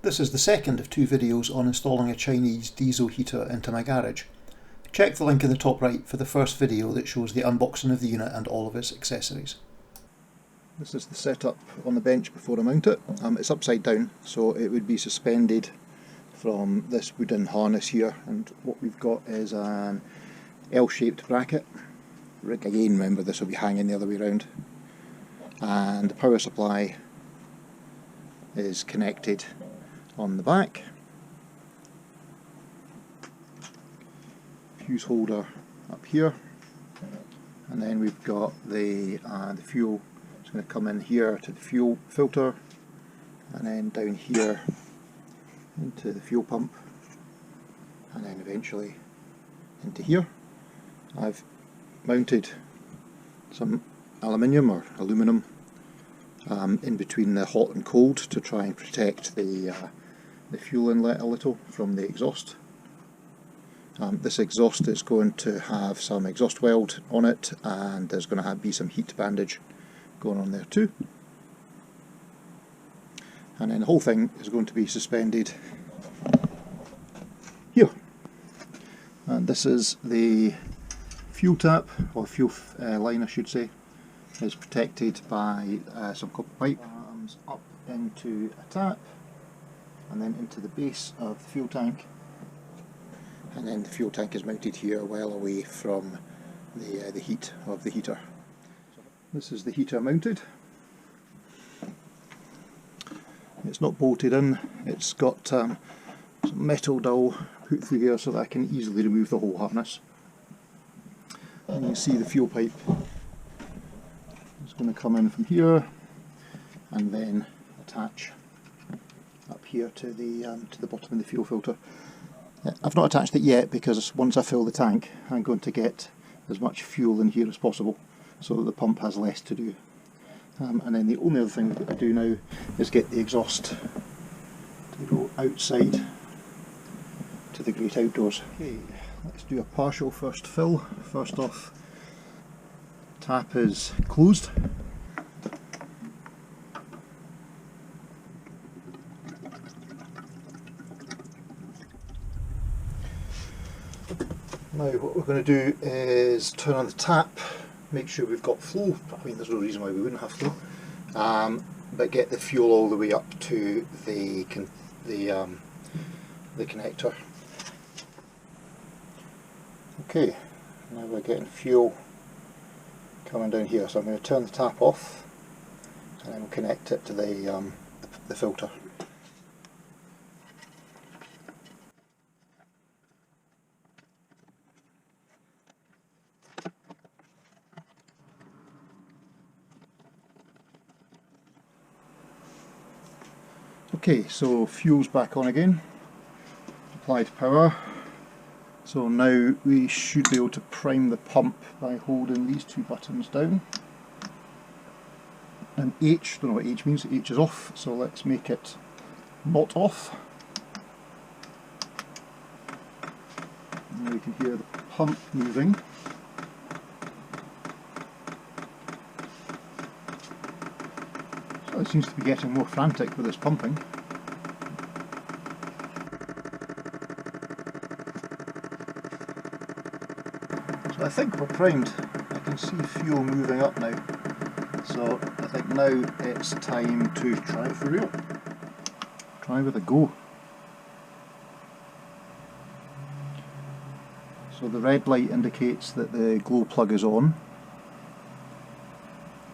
This is the second of two videos on installing a Chinese diesel heater into my garage. Check the link in the top right for the first video that shows the unboxing of the unit and all of its accessories. This is the setup on the bench before I mount it. It's upside down, so it would be suspended from this wooden harness here, and what we've got is an L-shaped bracket. Again, remember, this will be hanging the other way around, and the power supply is connected on the back. Fuse holder up here, and then we've got the fuel. It's going to come in here to the fuel filter, and then down here into the fuel pump, and then eventually into here. I've mounted some aluminium or aluminum in between the hot and cold to try and protect the fuel inlet a little from the exhaust. This exhaust is going to have some exhaust weld on it, and there's going to be some heat bandage going on there too. And then the whole thing is going to be suspended here. And this is the fuel tap, or fuel line I should say, is protected by some copper pipe. Comes up into a tap, and then into the base of the fuel tank, and then the fuel tank is mounted here well away from the heat of the heater. This is the heater mounted. It's not bolted in, it's got some metal dowel put through here so that I can easily remove the whole harness. And you can see the fuel pipe is going to come in from here and then attach up here to the bottom of the fuel filter. I've not attached it yet because once I fill the tank I'm going to get as much fuel in here as possible so that the pump has less to do. And then the only other thing that I do now is get the exhaust to go outside to the great outdoors. Okay, let's do a partial first fill. First off, tap is closed. Now what we're going to do is turn on the tap, make sure we've got flow. I mean, there's no reason why we wouldn't have flow, but get the fuel all the way up to the connector. Okay, now we're getting fuel coming down here, so I'm going to turn the tap off and then we'll connect it to the filter. Okay, so fuel's back on again, applied power. So now we should be able to prime the pump by holding these two buttons down. And H, don't know what H means, H is off, so let's make it not off. Now we can hear the pump moving. So it seems to be getting more frantic with its pumping. So I think we're primed. I can see fuel moving up now. So I think now it's time to try it for real. Try with a go. So the red light indicates that the glow plug is on.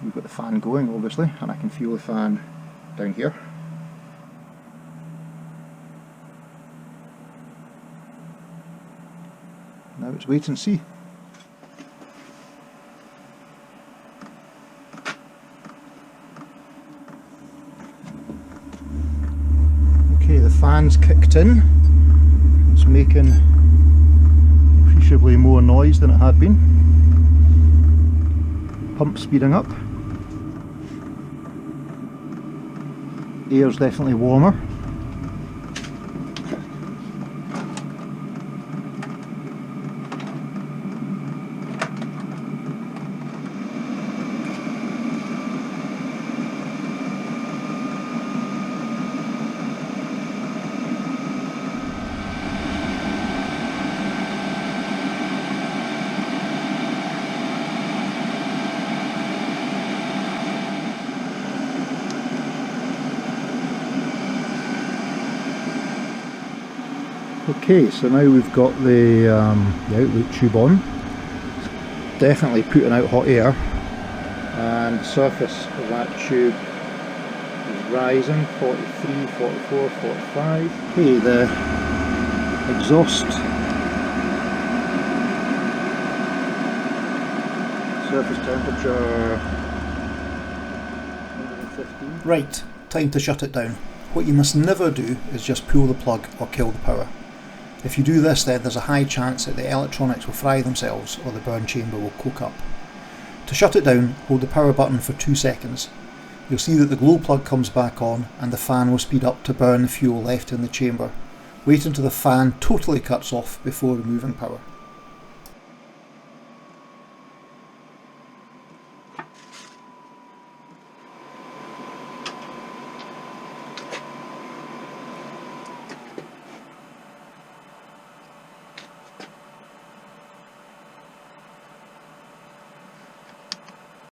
We've got the fan going obviously, and I can feel the fan down here. Now it's wait and see. Okay, the fan's kicked in. It's making appreciably more noise than it had been. Pump speeding up. Air's definitely warmer. Okay, so now we've got the outlet tube on. It's definitely putting out hot air, and the surface of that tube is rising, 43, 44, 45. Okay, the exhaust surface temperature 115. Right, time to shut it down. What you must never do is just pull the plug or kill the power. If you do this, then there's a high chance that the electronics will fry themselves or the burn chamber will coke up. To shut it down, hold the power button for 2 seconds. You'll see that the glow plug comes back on and the fan will speed up to burn the fuel left in the chamber. Wait until the fan totally cuts off before removing power.